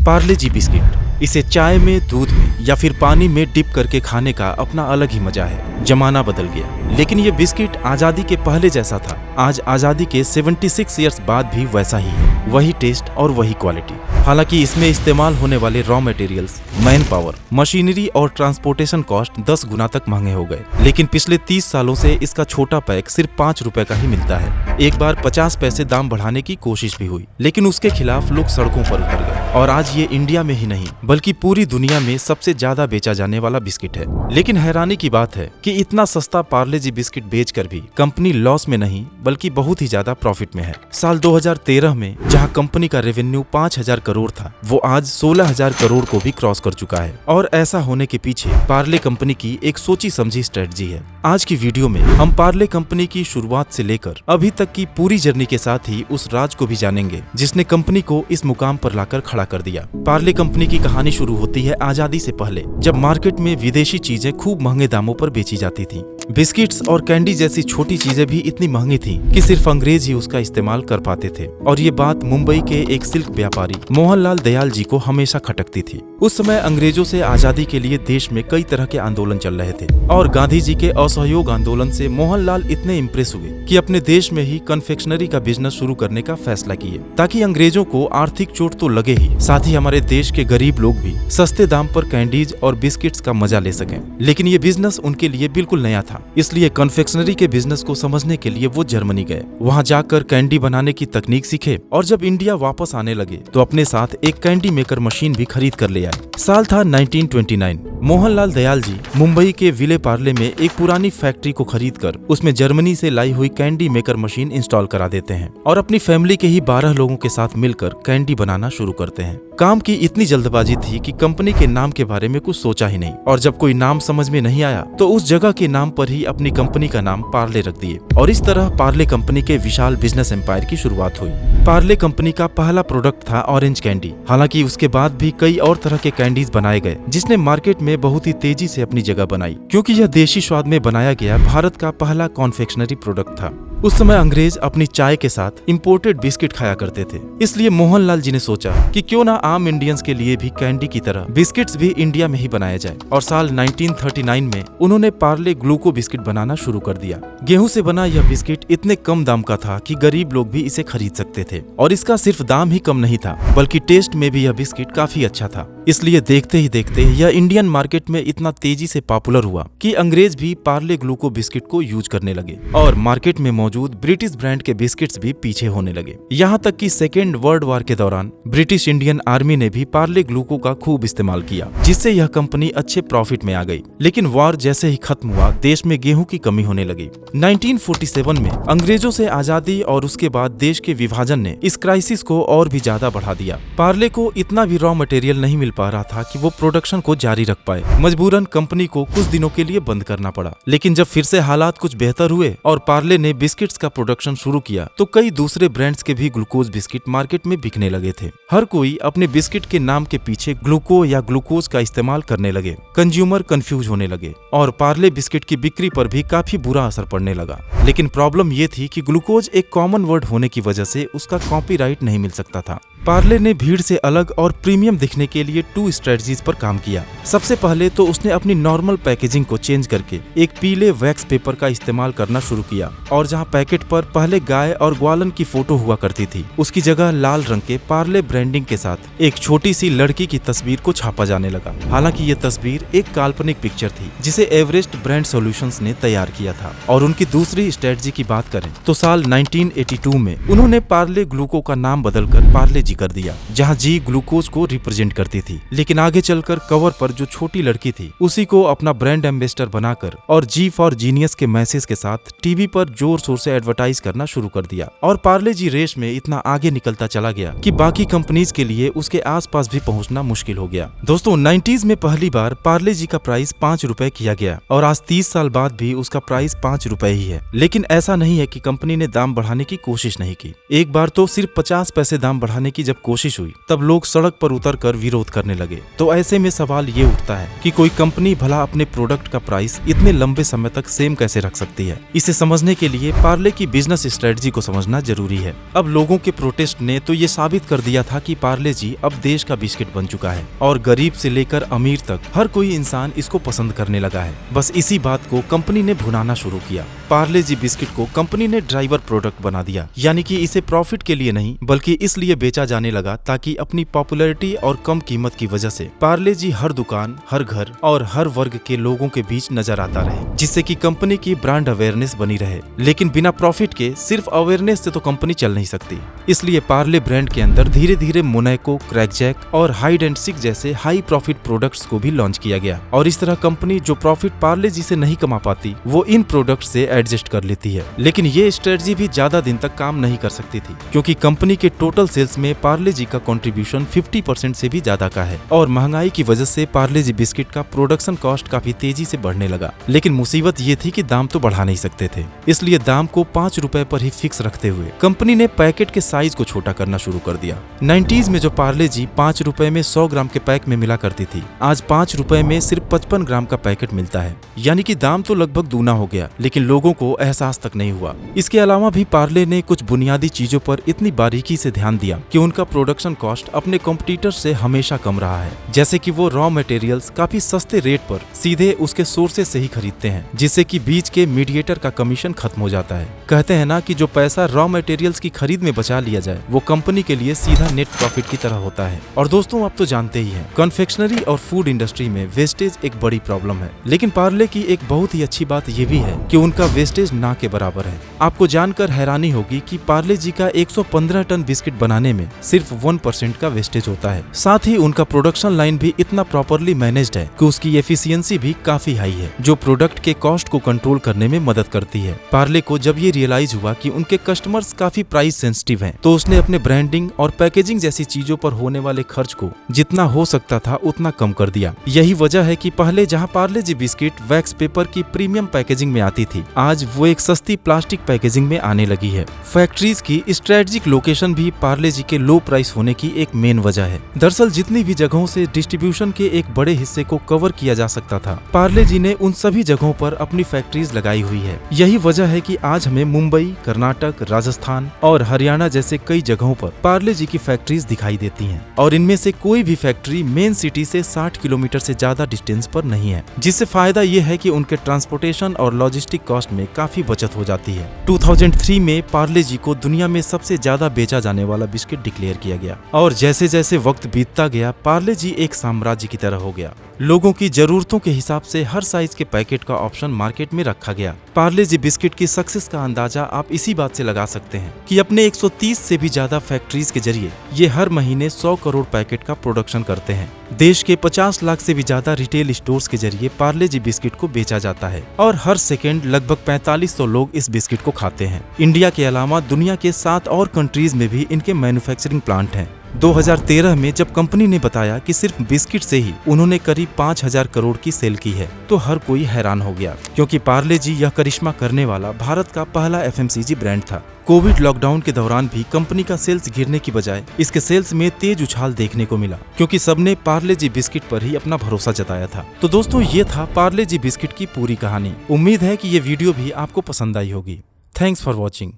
पार्ले जी biscuit, इसे चाय में, दूध में या फिर पानी में डिप करके खाने का अपना अलग ही मजा है। जमाना बदल गया, लेकिन ये बिस्किट आजादी के पहले जैसा था, आज आजादी के 76 ईयर्स बाद भी वैसा ही है। वही टेस्ट और वही क्वालिटी। हालांकि इसमें इस्तेमाल होने वाले raw materials, man power, machinery और ट्रांसपोर्टेशन कॉस्ट 10 गुना तक महंगे हो गए। लेकिन पिछले 30 सालों से इसका छोटा पैक सिर्फ 5 रुपए का ही मिलता है। एक बार 50 पैसे दाम बढ़ाने की कोशिश भी हुई, लेकिन उसके खिलाफ लोग सड़कों पर उतर गए। और आज ये इंडिया में ही नहीं बल्कि पूरी दुनिया में सबसे ज्यादा बेचा जाने वाला बिस्किट है। लेकिन हैरानी की बात है कि इतना सस्ता पार्ले जी बिस्किट बेचकर भी कंपनी लॉस में नहीं बल्कि बहुत ही ज्यादा प्रॉफिट में है। साल 2013 में जहां कंपनी का रेवेन्यू 5000 करोड़ था, वो आज 16000 करोड़ को भी क्रॉस कर चुका है। और ऐसा होने के पीछे पार्ले कंपनी की एक सोची समझी स्ट्रेटजी है। आज की वीडियो में हम पार्ले कंपनी की शुरुआत से लेकर अभी तक की पूरी जर्नी के साथ ही उस राज को भी जानेंगे जिसने कंपनी को इस मुकाम पर लाकर खड़ा कर दिया। पार्ले कंपनी की कहानी शुरू होती है आजादी से पहले, जब मार्केट में विदेशी चीजें खूब महंगे दामों पर बेची जाती थी। बिस्किट्स और कैंडी जैसी छोटी चीजें भी इतनी महंगी थी कि सिर्फ अंग्रेज ही उसका इस्तेमाल कर पाते थे। और ये बात मुंबई के एक सिल्क व्यापारी मोहनलाल दयाल जी को हमेशा खटकती थी। उस समय अंग्रेजों से आजादी के लिए देश में कई तरह के आंदोलन चल रहे थे और गांधी जी के असहयोग आंदोलन से मोहनलाल इतने इम्प्रेस हुए कि अपने देश में ही कन्फेक्शनरी का बिजनेस शुरू करने का फैसला किए, ताकि अंग्रेजों को आर्थिक चोट तो लगे ही, साथ ही हमारे देश के गरीब लोग भी सस्ते दाम पर कैंडीज और बिस्किट्स का मजा ले सकें। लेकिन ये बिजनेस उनके लिए बिल्कुल नया था, इसलिए कन्फेक्शनरी के बिजनेस को समझने के लिए वो जर्मनी गए। वहाँ जाकर कैंडी बनाने की तकनीक सीखे और जब इंडिया वापस आने लगे तो अपने साथ एक कैंडी मेकर मशीन भी खरीद कर ले आए। साल था 1929। मोहनलाल दयाल जी मुंबई के विले पार्ले में एक पुरानी फैक्ट्री को खरीदकर उसमें जर्मनी से लाई हुई कैंडी मेकर मशीन इंस्टॉल करा देते हैं और अपनी फैमिली के ही 12 लोगों के साथ मिलकर कैंडी बनाना शुरू करते हैं। काम की इतनी जल्दबाजी थी कि कंपनी के नाम के बारे में कुछ सोचा ही नहीं, और जब कोई नाम समझ में नहीं आया तो उस जगह के नाम पर ही अपनी कंपनी का नाम पार्ले रख दिए। और इस तरह पार्ले कंपनी के विशाल बिजनेस एम्पायर की शुरुआत हुई। पार्ले कंपनी का पहला प्रोडक्ट था ऑरेंज कैंडी। हालांकि उसके बाद भी कई और तरह के कैंडीज बनाए गए जिसने मार्केट में बहुत ही तेजी से अपनी जगह बनाई, क्योंकि यह देशी स्वाद में बनाया गया भारत का पहला कॉन्फेक्शनरी प्रोडक्ट था। उस समय अंग्रेज अपनी चाय के साथ इंपोर्टेड बिस्किट खाया करते थे, इसलिए मोहनलाल जी ने सोचा कि क्यों ना आम इंडियंस के लिए भी कैंडी की तरह बिस्किट्स भी इंडिया में ही बनाया जाए। और साल 1939 में उन्होंने पार्ले ग्लूको बिस्किट बनाना शुरू कर दिया। गेहूं से बना यह बिस्किट इतने कम दाम का था कि गरीब लोग भी इसे खरीद सकते थे, और इसका सिर्फ दाम ही कम नहीं था बल्कि टेस्ट में भी यह बिस्किट काफी अच्छा था। इसलिए देखते ही देखते यह इंडियन मार्केट में इतना तेजी से पॉपुलर हुआ कि अंग्रेज भी पार्ले ग्लूको बिस्किट को यूज करने लगे और मार्केट में मौजूद ब्रिटिश ब्रांड के बिस्किट्स भी पीछे होने लगे। यहाँ तक कि सेकेंड वर्ल्ड वॉर के दौरान ब्रिटिश इंडियन आर्मी ने भी पार्ले ग्लूको का खूब इस्तेमाल किया, जिससे यह कंपनी अच्छे प्रॉफिट में आ गई। लेकिन वॉर जैसे ही खत्म हुआ, देश में गेहूं की कमी होने लगी। 1947 में अंग्रेजों से आजादी और उसके बाद देश के विभाजन ने इस क्राइसिस को और भी ज्यादा बढ़ा दिया। पार्ले को इतना भी रॉ मटेरियल नहीं मिल पा रहा था कि वो प्रोडक्शन को जारी रख पाए। मजबूरन कंपनी को कुछ दिनों के लिए बंद करना पड़ा। लेकिन जब फिर से हालात कुछ बेहतर हुए और पार्ले ने बिस्किट्स का प्रोडक्शन शुरू किया तो कई दूसरे ब्रांड्स के भी ग्लूकोज बिस्किट मार्केट में बिकने लगे थे। हर कोई अपने बिस्किट के नाम के पीछे ग्लूको या ग्लूकोज का इस्तेमाल करने लगे। कंज्यूमर कंफ्यूज होने लगे और पार्ले बिस्किट की बिक्री पर भी काफी बुरा असर पड़ने लगा। लेकिन प्रॉब्लम ये थी कि ग्लूकोज एक कॉमन वर्ड होने की वजह से उसका कॉपीराइट नहीं मिल सकता था। पार्ले ने भीड़ से अलग और प्रीमियम दिखने के लिए 2 स्ट्रेटजीज पर काम किया। सबसे पहले तो उसने अपनी नॉर्मल पैकेजिंग को चेंज करके एक पीले वैक्स पेपर का इस्तेमाल करना शुरू किया, और जहां पैकेट पर पहले गाय और ग्वालन की फोटो हुआ करती थी, उसकी जगह लाल रंग के पार्ले ब्रांडिंग के साथ एक छोटी सी लड़की की तस्वीर को छापा जाने लगा। हालांकि ये तस्वीर एक काल्पनिक पिक्चर थी जिसे एवरेस्ट ब्रांड सॉल्यूशंस ने तैयार किया था। और उनकी दूसरी स्ट्रेटजी की बात करें तो साल 1982 में उन्होंने पार्ले ग्लूको का नाम बदलकर पार्ले जी कर दिया, जहां जी ग्लूकोज को रिप्रेजेंट करती थी। लेकिन आगे चलकर कवर पर जो छोटी लड़की थी उसी को अपना ब्रांड एम्बेसडर बनाकर और जी फॉर जीनियस के मैसेज के साथ टीवी पर जोर शोर से एडवर्टाइज करना शुरू कर दिया। और पार्ले जी रेस में इतना आगे निकलता चला गया कि बाकी कंपनीज के लिए उसके आसपास भी पहुंचना मुश्किल हो गया। दोस्तों 90s में पहली बार पार्ले जी का प्राइस 5 रुपए किया गया और आज 30 साल बाद भी उसका प्राइस 5 रुपए ही है। लेकिन ऐसा नहीं है कि कंपनी ने दाम बढ़ाने की कोशिश नहीं की। एक बार तो सिर्फ 50 पैसे दाम बढ़ाने की की जब कोशिश हुई तब लोग सड़क पर उतरकर विरोध करने लगे। तो ऐसे में सवाल ये उठता है कि कोई कंपनी भला अपने प्रोडक्ट का प्राइस इतने लंबे समय तक सेम कैसे रख सकती है। इसे समझने के लिए पार्ले की बिजनेस स्ट्रेटजी को समझना जरूरी है। अब लोगों के प्रोटेस्ट ने तो ये साबित कर दिया था कि पार्ले जी अब देश का बिस्किट बन चुका है और गरीब से लेकर अमीर तक हर कोई इंसान इसको पसंद करने लगा है। बस इसी बात को कंपनी ने भुनाना शुरू किया। पार्ले जी बिस्किट को कंपनी ने ड्राइवर प्रोडक्ट बना दिया, यानी कि इसे प्रॉफिट के लिए नहीं बल्कि इसलिए बेचा जाने लगा ताकि अपनी पॉपुलैरिटी और कम कीमत की वजह से पार्ले जी हर दुकान, हर घर और हर वर्ग के लोगों के बीच नजर आता रहे, जिससे कि कंपनी की ब्रांड अवेयरनेस बनी रहे। लेकिन बिना प्रॉफिट के सिर्फ अवेयरनेस से तो कंपनी चल नहीं सकती। इसलिए पार्ले ब्रांड के अंदर धीरे धीरे मोनाको, क्रैकजैक और हाइड एंड सीक जैसे हाई प्रॉफिट प्रोडक्ट्स को भी लॉन्च किया गया। और इस तरह कंपनी जो प्रॉफिट पार्ले जी से नहीं कमा पाती वो इन प्रोडक्ट से एडजस्ट कर लेती है। लेकिन ये स्ट्रेटजी भी ज्यादा दिन तक काम नहीं कर सकती थी, क्योंकि कंपनी के टोटल सेल्स में पार्ले जी का कंट्रीब्यूशन 50% से भी ज्यादा का है और महंगाई की वजह से पार्ले जी बिस्किट का प्रोडक्शन कॉस्ट काफी तेजी से बढ़ने लगा। लेकिन मुसीबत ये थी कि दाम तो बढ़ा नहीं सकते थे, इसलिए दाम को 5 रुपए पर ही फिक्स रखते हुए कंपनी ने पैकेट के साइज को छोटा करना शुरू कर दिया। 90s में जो पार्ले जी 5 रुपए में 100 ग्राम के पैक में मिला करती थी, आज 5 रुपए में सिर्फ 55 ग्राम का पैकेट मिलता है, यानी कि दाम तो लगभग दूना हो गया, लेकिन लोगों को एहसास तक नहीं हुआ। इसके अलावा भी पार्ले ने कुछ बुनियादी चीजों पर इतनी बारीकी से ध्यान दिया कि उनका प्रोडक्शन कॉस्ट अपने कॉम्पिटिटर से हमेशा कम रहा है। जैसे कि वो रॉ मटेरियल्स काफी सस्ते रेट पर सीधे उसके सोर्सेज से ही खरीदते हैं, जिससे कि बीच के मीडिएटर का कमीशन खत्म हो जाता है। कहते हैं ना कि जो पैसा रॉ मटेरियल्स की खरीद में बचा लिया जाए वो कंपनी के लिए सीधा नेट प्रॉफिट की तरह होता है। और दोस्तों आप तो जानते ही हैं, कन्फेक्शनरी और फूड इंडस्ट्री में वेस्टेज एक बड़ी प्रॉब्लम है, लेकिन पार्ले की एक बहुत ही अच्छी बात ये भी है कि उनका वेस्टेज ना के बराबर है। आपको जानकर हैरानी होगी कि पार्ले जी का 115 टन बिस्किट बनाने में सिर्फ 1% का वेस्टेज होता है। साथ ही उनका प्रोडक्शन लाइन भी इतना प्रॉपरली मैनेज्ड है कि उसकी एफिशिएंसी भी काफी हाई है, जो प्रोडक्ट के कॉस्ट को कंट्रोल करने में मदद करती है। पार्ले को जब ये रियलाइज हुआ कि उनके कस्टमर्स काफी प्राइस सेंसिटिव हैं, तो उसने अपने ब्रांडिंग और पैकेजिंग जैसी चीजों पर होने वाले खर्च को जितना हो सकता था उतना कम कर दिया। यही वजह है कि पहले जहां पार्ले जी बिस्किट वैक्स पेपर की प्रीमियम पैकेजिंग में आती थी, आज वो एक सस्ती प्लास्टिक पैकेजिंग में आने लगी है। फैक्ट्रीज की स्ट्रेटेजिक लोकेशन भी पार्ले जी के लो प्राइस होने की एक मेन वजह है। दरअसल जितनी भी जगहों से डिस्ट्रीब्यूशन के एक बड़े हिस्से को कवर किया जा सकता था, पार्ले जी ने उन सभी जगहों पर अपनी फैक्ट्रीज लगाई हुई है। यही वजह है कि आज हमें मुंबई, कर्नाटक, राजस्थान और हरियाणा जैसे कई जगहों पर पार्ले जी की फैक्ट्रीज दिखाई देती हैं। और इनमें से कोई भी फैक्ट्री मेन सिटी से 60 किलोमीटर से ज्यादा डिस्टेंस पर नहीं है, जिससे फायदा ये है कि उनके ट्रांसपोर्टेशन और लॉजिस्टिक कॉस्ट में काफी बचत हो जाती है। 2003 में पार्ले जी को दुनिया में सबसे ज्यादा बेचा जाने वाला बिस्किट डिक्लेयर किया गया और जैसे जैसे वक्त बीतता गया पार्ले जी एक साम्राज्य की तरह हो गया। लोगों की जरूरतों के हिसाब से हर साइज के पैकेट का ऑप्शन मार्केट में रखा गया। पार्ले जी बिस्किट की सक्सेस का अंदाजा आप इसी बात से लगा सकते हैं कि अपने 130 से भी ज्यादा फैक्ट्रीज के जरिए ये हर महीने 100 करोड़ पैकेट का प्रोडक्शन करते हैं। देश के 50 लाख से भी ज्यादा रिटेल स्टोर्स के जरिए पार्ले जी बिस्किट को बेचा जाता है और हर सेकेंड लगभग 4500 लोग इस बिस्किट को खाते हैं। इंडिया के अलावा दुनिया के 7 और कंट्रीज में भी इनके मैन्युफैक्चरिंग प्लांट हैं। 2013 में जब कंपनी ने बताया कि सिर्फ बिस्किट से ही उन्होंने करीब 5000 करोड़ की सेल की है, तो हर कोई हैरान हो गया, क्योंकि पार्ले जी यह करिश्मा करने वाला भारत का पहला FMCG ब्रांड था। कोविड लॉकडाउन के दौरान भी कंपनी का सेल्स गिरने की बजाय इसके सेल्स में तेज उछाल देखने को मिला, क्योंकि सबने पार्ले जी बिस्किट पर ही अपना भरोसा जताया था। तो दोस्तों ये था पार्ले जी बिस्किट की पूरी कहानी। उम्मीद है कि ये वीडियो भी आपको पसंद आई होगी। Thanks for watching.